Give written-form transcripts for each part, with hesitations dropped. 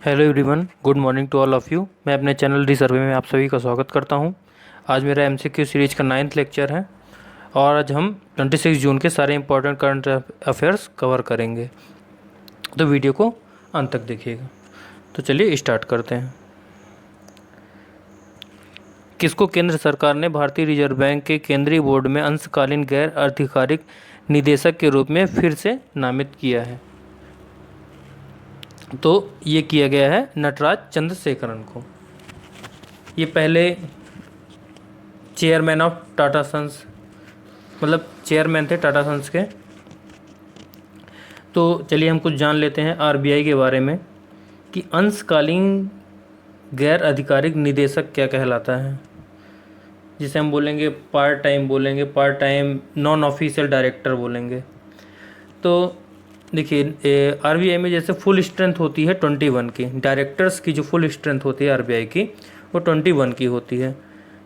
Hello everyone, good morning to all of you. मैं अपने channel D सर्वे में आप सभी का स्वागत करता हूं। आज मेरा एमसीक्यू सीरीज का 9th लेक्चर है और आज हम 26 जून के सारे इंपॉर्टेंट करंट अफेयर्स कवर करेंगे, तो वीडियो को अंत तक देखिएगा। तो चलिए स्टार्ट करते हैं। किसको केंद्र सरकार ने भारतीय रिजर्व बैंक के केंद्रीय बोर्ड में अंशकालीन गैर आधिकारिक निदेशक के रूप में फिर से नामित किया है? तो ये किया गया है नटराज चंद्रशेखरन को। ये पहले चेयरमैन ऑफ टाटा सन्स, मतलब चेयरमैन थे टाटा सन्स के। तो चलिए हम कुछ जान लेते हैं आरबीआई के बारे में कि अंशकालीन गैर आधिकारिक निदेशक क्या कहलाता है, जिसे हम बोलेंगे पार्ट टाइम, बोलेंगे part time non official director बोलेंगे। तो देखिए आरबीआई में जैसे फुल स्ट्रेंथ होती है 21 की, डायरेक्टर्स की जो फुल स्ट्रेंथ होती है आरबीआई की वो 21 की होती है,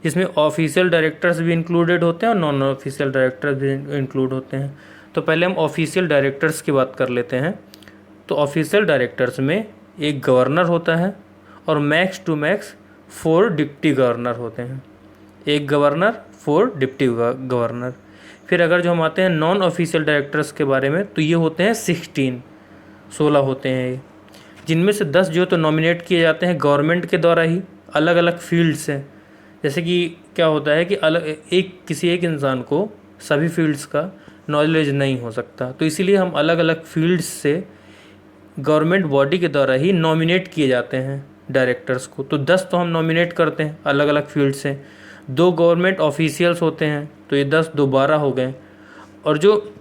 जिसमें ऑफिशियल डायरेक्टर्स भी इंक्लूडेड होते हैं और नॉन ऑफिशियल डायरेक्टर्स भी इंक्लूड होते हैं। तो पहले हम ऑफिशियल डायरेक्टर्स की बात कर लेते हैं। तो ऑफिशियल डायरेक्टर्स में एक गवर्नर होता है और max to max 4 deputy governor होते हैं। एक गवर्नर, 4 डिप्टी गवर्नर। फिर अगर जो हम आते हैं नॉन ऑफिशियल डायरेक्टर्स के बारे में, तो ये होते हैं 16 होते हैं ये, जिनमें से 10 जो तो नॉमिनेट किए जाते हैं गवर्नमेंट के द्वारा ही, अलग अलग फील्ड से। जैसे कि क्या होता है कि अलग किसी एक इंसान को सभी फील्ड्स का नॉलेज नहीं हो सकता, तो इसीलिए हम अलग अलग फील्ड्स से गवर्नमेंट बॉडी के द्वारा ही नॉमिनेट किए जाते हैं डायरेक्टर्स को। तो 10 तो हम नॉमिनेट करते हैं अलग अलग फील्ड से, 2 गवर्नमेंट ऑफिशियल्स होते हैं, तो ये 10 2 12 हो गए। और जो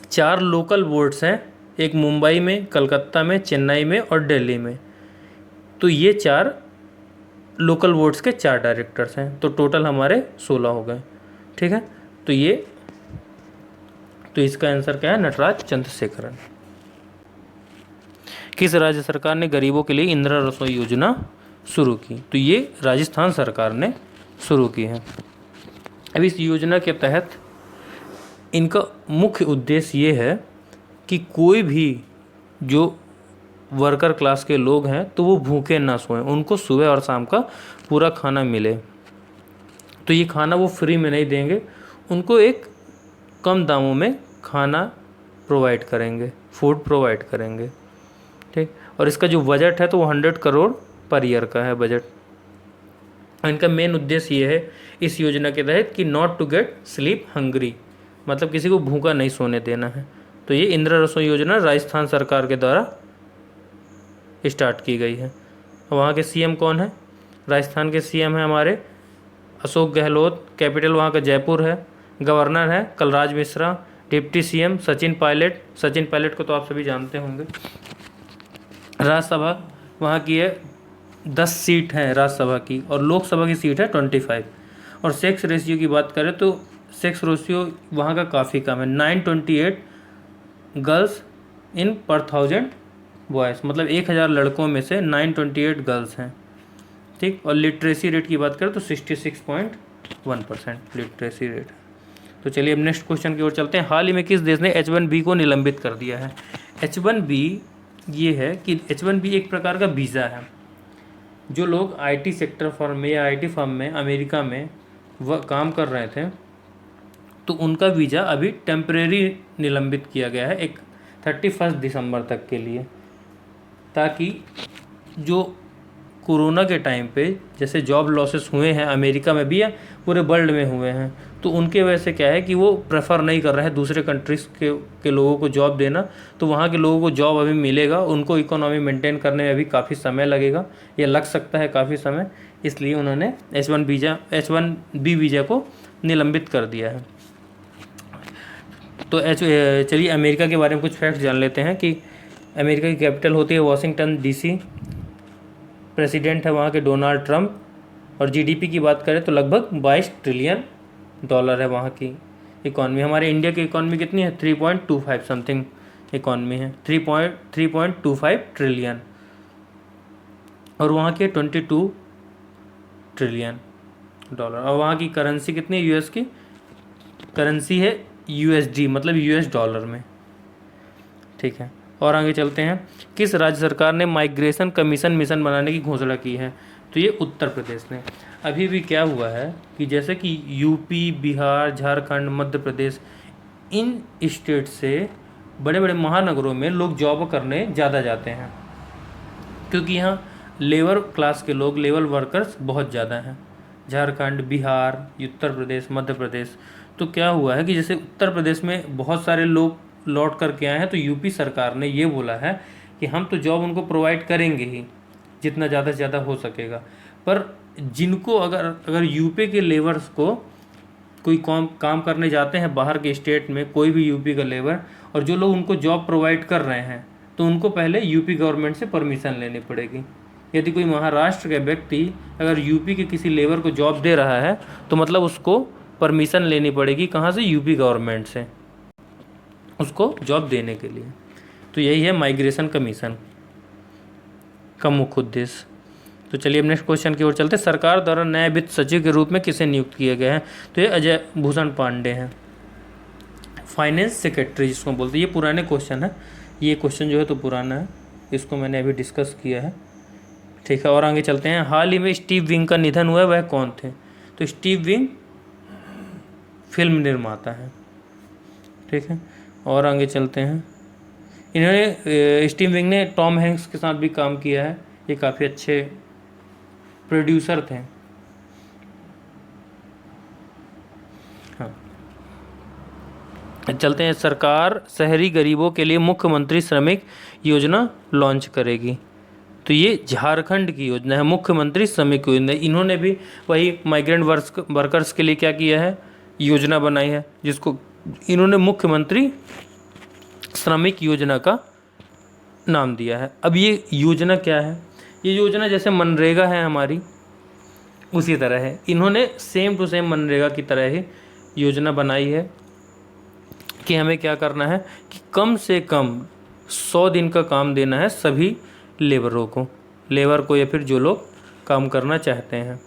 4 लोकल बोर्ड्स हैं, एक मुंबई में, कलकत्ता में, चेन्नई में और दिल्ली में, तो ये 4 लोकल बोर्ड्स के 4 डायरेक्टर्स हैं। तो टोटल हमारे 16 हो गए। ठीक है, तो इसका आंसर क्या है? नटराज चंद्रशेखरन। किस राज्य सरकार ने गरीबों के लिए इंदिरा रसोई योजना शुरू की? तो ये राजस्थान सरकार ने शुरू की है। अब इस योजना के तहत इनका मुख्य उद्देश्य ये है कि कोई भी जो वर्कर क्लास के लोग हैं तो वो भूखे ना सोएं, उनको सुबह और शाम का पूरा खाना मिले। तो ये खाना वो फ्री में नहीं देंगे, उनको एक कम दामों में खाना प्रोवाइड करेंगे, फूड प्रोवाइड करेंगे। ठीक, और इसका जो बजट है तो वो 100 करोड़ पर ईयर का है बजट। इनका मेन उद्देश्य ये है इस योजना के तहत कि not to get sleep hungry, मतलब किसी को भूखा नहीं सोने देना है। तो ये इंदिरा रसोई योजना राजस्थान सरकार के द्वारा स्टार्ट की गई है। वहाँ के सीएम कौन है? राजस्थान के सीएम है हमारे अशोक गहलोत, कैपिटल वहाँ का जयपुर है, गवर्नर है कलराज मिश्रा, डिप्टी सीएम सचिन पायलट। सचिन पायलट को तो आप सभी जानते होंगे। राज्यसभा वहाँ की है 10 सीट है राज्यसभा की, और लोकसभा की सीट है 25। और सेक्स रेशियो की बात करें तो सेक्स रेशियो वहाँ का काफ़ी कम है, 928 गर्ल्स इन पर 1000 बॉयज़, मतलब 1000 लड़कों में से 928 गर्ल्स हैं। ठीक, और लिटरेसी रेट की बात करें तो 66.1% लिटरेसी रेट। तो चलिए अब नेक्स्ट क्वेश्चन की ओर चलते हैं। हाल ही में किस देश ने H1B को निलंबित कर दिया है? H1B ये है कि H1B एक प्रकार का वीज़ा है। जो लोग आईटी सेक्टर फर्म में या आईटी फर्म में अमेरिका में वह काम कर रहे थे, तो उनका वीज़ा अभी टेम्परेरी निलंबित किया गया है 31 दिसंबर तक के लिए, ताकि जो कोरोना के टाइम पे जैसे जॉब लॉसेस हुए हैं अमेरिका में भी या पूरे वर्ल्ड में हुए हैं, तो उनके वजह से क्या है कि वो प्रेफर नहीं कर रहे हैं दूसरे कंट्रीज़ के लोगों को जॉब देना। तो वहाँ के लोगों को जॉब अभी मिलेगा, उनको इकोनॉमी मेंटेन करने में अभी काफ़ी समय लगेगा, या लग सकता है काफ़ी समय, इसलिए उन्होंने H1B वीज़ा को निलंबित कर दिया है। तो चलिए अमेरिका के बारे में कुछ फैक्ट्स जान लेते हैं कि अमेरिका की कैपिटल होती है वाशिंगटन DC, प्रेसिडेंट है वहाँ के डोनाल्ड ट्रंप, और जीडीपी की बात करें तो लगभग 22 ट्रिलियन डॉलर है वहाँ की इकॉनमी। हमारे इंडिया की इकॉनमी कितनी है? 3.25 समथिंग इकॉनमी है, 3.25 ट्रिलियन, और वहाँ के 22 ट्रिलियन डॉलर। और वहाँ की करेंसी कितनी है? यूएस की करेंसी है USD, मतलब US डॉलर में। ठीक है, और आगे चलते हैं, किस राज्य सरकार ने माइग्रेशन कमीशन मिशन बनाने की घोषणा की है? तो ये उत्तर प्रदेश ने। अभी भी क्या हुआ है कि जैसे कि यूपी, बिहार, झारखंड, मध्य प्रदेश, इन स्टेट से बड़े बड़े महानगरों में लोग जॉब करने ज़्यादा जाते हैं, क्योंकि यहाँ लेबर क्लास के लोग, लेबर वर्कर्स बहुत ज़्यादा हैं। झारखंड, बिहार, उत्तर प्रदेश, मध्य प्रदेश। तो क्या हुआ है कि जैसे उत्तर प्रदेश में बहुत सारे लोग लौट करके आए हैं, तो यूपी सरकार ने ये बोला है कि हम तो जॉब उनको प्रोवाइड करेंगे ही, जितना ज़्यादा से ज़्यादा हो सकेगा। पर जिनको अगर यूपी के लेबर्स को कोई काम करने जाते हैं बाहर के स्टेट में, कोई भी यूपी का लेबर, और जो लोग उनको जॉब प्रोवाइड कर रहे हैं, तो उनको पहले यूपी गवर्नमेंट से परमिशन लेनी पड़ेगी। यदि कोई महाराष्ट्र का व्यक्ति अगर यूपी के किसी लेबर को जॉब दे रहा है, तो मतलब उसको परमिशन लेनी पड़ेगी कहाँ से? यूपी गवर्नमेंट से, उसको जॉब देने के लिए। तो यही है माइग्रेशन कमीशन का मुख्य उद्देश्य। तो चलिए अब नेक्स्ट क्वेश्चन की ओर चलते हैं। सरकार द्वारा नए वित्त सचिव के रूप में किसे नियुक्त किए गए हैं? तो ये अजय भूषण पांडे हैं, फाइनेंस सेक्रेटरी जिसको बोलते हैं। ये पुराने क्वेश्चन है, ये क्वेश्चन जो है तो पुराना है, इसको मैंने अभी डिस्कस किया है, ठीक है। और आगे चलते हैं। हाल ही में स्टीव विंग का निधन हुआ है, वह कौन थे? तो स्टीव विंग फिल्म निर्माता है, ठीक है। और आगे चलते हैं। इन्होंने स्टीव विंग ने टॉम हैंक्स के साथ भी काम किया है, ये काफ़ी अच्छे प्रोड्यूसर थे। हाँ, चलते हैं। सरकार शहरी गरीबों के लिए मुख्यमंत्री श्रमिक योजना लॉन्च करेगी। तो ये झारखंड की योजना है, मुख्यमंत्री श्रमिक योजना। इन्होंने भी वही माइग्रेंट वर्कर्स के लिए क्या किया है? योजना बनाई है, जिसको इन्होंने मुख्यमंत्री श्रमिक योजना का नाम दिया है। अब ये योजना क्या है? ये योजना जैसे मनरेगा है हमारी, उसी तरह है। इन्होंने सेम टू सेम मनरेगा की तरह ही योजना बनाई है कि हमें क्या करना है कि कम से कम 100 दिन का काम देना है सभी लेबर को, या फिर जो लोग काम करना चाहते हैं।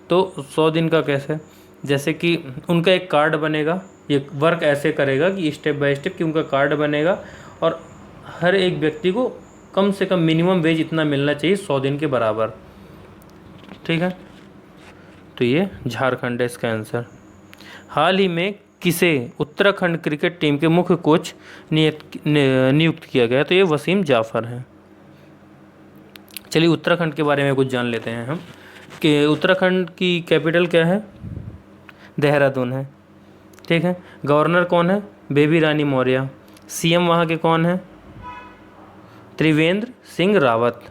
तो 100 दिन का कैसे? जैसे कि उनका एक कार्ड बनेगा, ये वर्क ऐसे करेगा कि स्टेप बाय स्टेप कि उनका कार्ड बनेगा, और हर एक व्यक्ति को कम से कम मिनिमम वेज इतना मिलना चाहिए 100 दिन के बराबर, ठीक है। तो ये झारखंड है इसका आंसर। हाल ही में किसे उत्तराखंड क्रिकेट टीम के मुख्य कोच नियुक्त किया गया? तो ये वसीम जाफर हैं। चलिए उत्तराखंड के बारे में कुछ जान लेते हैं हम कि उत्तराखंड की कैपिटल क्या है? देहरादून है, ठीक है। गवर्नर कौन है? बेबी रानी मौर्य। सीएम वहाँ के कौन है? त्रिवेंद्र सिंह रावत।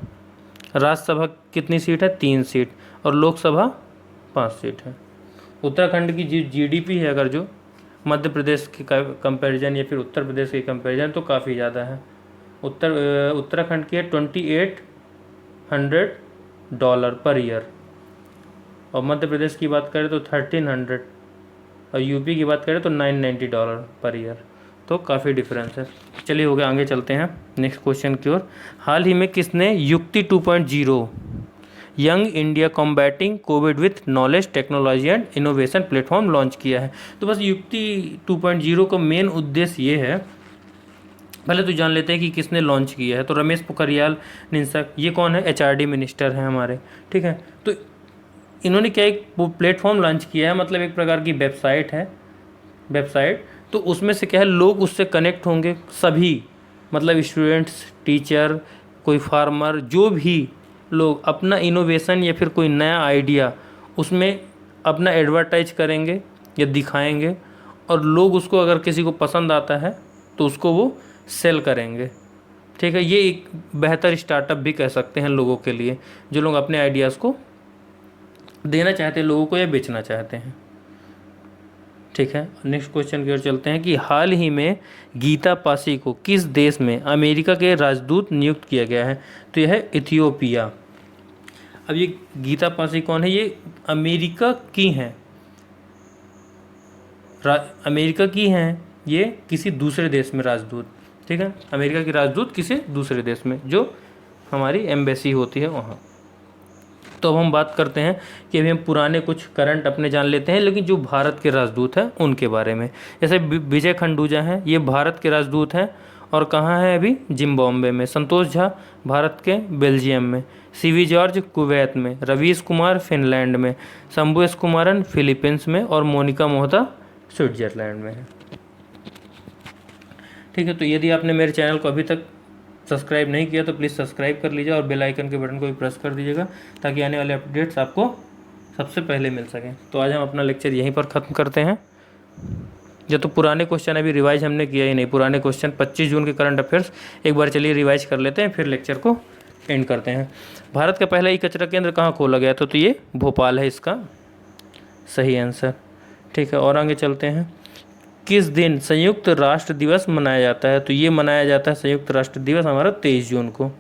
राज्यसभा कितनी सीट है? 3 सीट। और लोकसभा 5 सीट है। उत्तराखंड की जीडीपी है अगर जो मध्य प्रदेश के कंपैरिजन या फिर उत्तर प्रदेश के कंपैरिजन, तो काफ़ी ज़्यादा है। उत्तराखंड की है $2800 पर ईयर, और मध्य प्रदेश की बात करें तो 1300, और यूपी की बात करें तो $990 पर ईयर। तो काफ़ी डिफरेंस है। चलिए हो गया, आगे चलते हैं नेक्स्ट क्वेश्चन की ओर। हाल ही में किसने युक्ति 2.0 young India combating Covid with knowledge technology and innovation platform launch किया है? तो बस युक्ति 2.0 का मेन उद्देश्य ये है, पहले तो जान लेते हैं कि किसने लॉन्च किया है। तो रमेश पोखरियाल निशंक, ये कौन है? एचआरडी मिनिस्टर हैं हमारे, ठीक है। तो इन्होंने क्या एक प्लेटफॉर्म लॉन्च किया है, मतलब एक प्रकार की वेबसाइट है, तो उसमें से क्या है, लोग उससे कनेक्ट होंगे सभी, मतलब स्टूडेंट्स, टीचर, कोई फार्मर, जो भी लोग अपना इनोवेशन या फिर कोई नया आइडिया उसमें अपना एडवर्टाइज करेंगे या दिखाएंगे, और लोग उसको अगर किसी को पसंद आता है तो उसको वो सेल करेंगे, ठीक है। ये एक बेहतर स्टार्टअप भी कह सकते हैं लोगों के लिए, जो लोग अपने आइडियाज़ को देना चाहते हैं लोगों को या बेचना चाहते हैं, ठीक है। नेक्स्ट क्वेश्चन की ओर चलते हैं कि हाल ही में गीता पासी को किस देश में अमेरिका के राजदूत नियुक्त किया गया है? तो यह है इथियोपिया। अब ये गीता पासी कौन है? ये अमेरिका की हैं, अमेरिका की हैं ये किसी दूसरे देश में राजदूत, ठीक है। अमेरिका की राजदूत किसी दूसरे देश में, जो हमारी एम्बेसी होती है वहाँ। तो अब हम बात करते हैं कि अभी हम पुराने कुछ करंट अपने जान लेते हैं, लेकिन जो भारत के राजदूत हैं उनके बारे में। जैसे विजय खंडूजा हैं, ये भारत के राजदूत हैं, और कहाँ है अभी? जिम्बाब्वे में। संतोष झा भारत के बेल्जियम में। सीवी जॉर्ज कुवैत में। रवीश कुमार फिनलैंड में। शंभु एस कुमारन फिलीपींस में। और मोनिका मोहता स्विट्जरलैंड में है। ठीक है, तो यदि आपने मेरे चैनल को अभी तक सब्सक्राइब नहीं किया तो प्लीज़ सब्सक्राइब कर लीजिए और बेल आइकन के बटन को भी प्रेस कर दीजिएगा ताकि आने वाले अपडेट्स आपको सबसे पहले मिल सकें। तो आज हम अपना लेक्चर यहीं पर ख़त्म करते हैं। जो तो पुराने क्वेश्चन अभी रिवाइज हमने किया ही नहीं, पुराने क्वेश्चन 25 जून के करंट अफेयर्स एक बार चलिए रिवाइज कर लेते हैं, फिर लेक्चर को एंड करते हैं। भारत का पहला ई कचरा केंद्र कहाँ खोला गया था? तो ये भोपाल है इसका सही आंसर। ठीक है, और आगे चलते हैं। किस दिन संयुक्त राष्ट्र दिवस मनाया जाता है? तो ये मनाया जाता है संयुक्त राष्ट्र दिवस हमारा 23 जून को।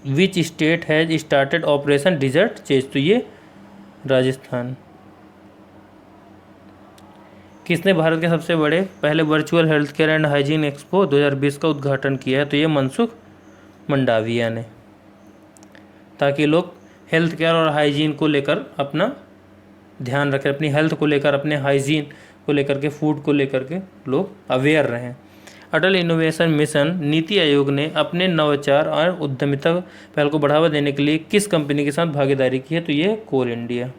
Which state has started operation desert chase? तो ये राजस्थान। किसने भारत के सबसे बड़े पहले virtual health care and hygiene expo 2020 का उद्घाटन किया है? तो ये मनसुख मंडाविया ने, ताकि लोग हेल्थ केयर और हाइजीन को लेकर अपना ध्यान रखें, अपनी हेल्थ को लेकर, अपने हाइजीन को लेकर के, फूड को लेकर के लोग अवेयर रहें। अटल इनोवेशन मिशन नीति आयोग ने अपने नवाचार और उद्यमिता पहल को बढ़ावा देने के लिए किस कंपनी के साथ भागीदारी की है? तो ये कोल इंडिया।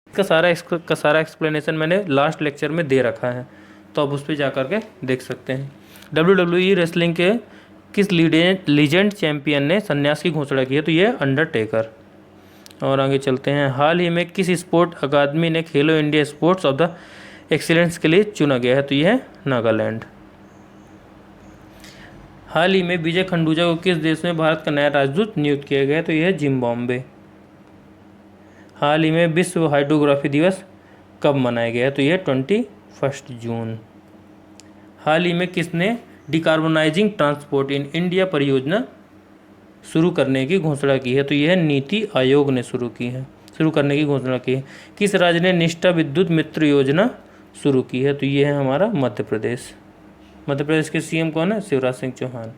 इसका सारा एक्सप्लेनेशन मैंने लास्ट लेक्चर में दे रखा है, तो आप उस पर जा कर के देख सकते हैं। WWE रेसलिंग के किस लीजेंड चैंपियन ने संन्यास की घोषणा की है? तो ये अंडरटेकर। और आगे चलते हैं। हाल ही में किस स्पोर्ट अकादमी ने खेलो India sports of the excellence के लिए चुना गया है? तो यह है नागालैंड। हाल ही में विजय खंडूजा को किस देश में भारत का नया राजदूत नियुक्त किया गया है? तो यह है जिम्बाब्वे। हाल ही में विश्व हाइड्रोग्राफी दिवस कब मनाया गया है? तो यह 21 जून। हाल ही में किसने डिकार्बोनाइजिंग ट्रांसपोर्ट इन इंडिया परियोजना शुरू करने की घोषणा की है? तो यह नीति आयोग ने शुरू करने की घोषणा की है। किस राज्य ने निष्ठा विद्युत मित्र योजना शुरू की है? तो यह है हमारा मध्य प्रदेश। मध्य प्रदेश के सीएम कौन है? शिवराज सिंह चौहान।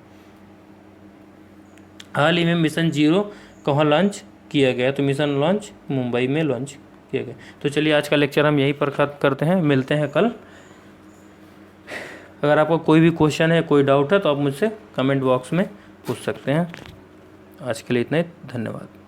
हाल ही में मिशन जीरो कहाँ लॉन्च किया गया? तो मिशन लॉन्च मुंबई में लॉन्च किया गया। तो चलिए आज का लेक्चर हम यहीं पर खत्म करते हैं, मिलते हैं कल। अगर आपको कोई भी क्वेश्चन है, कोई डाउट है तो आप मुझसे कमेंट बॉक्स में पूछ सकते हैं। आज के लिए इतना ही, धन्यवाद।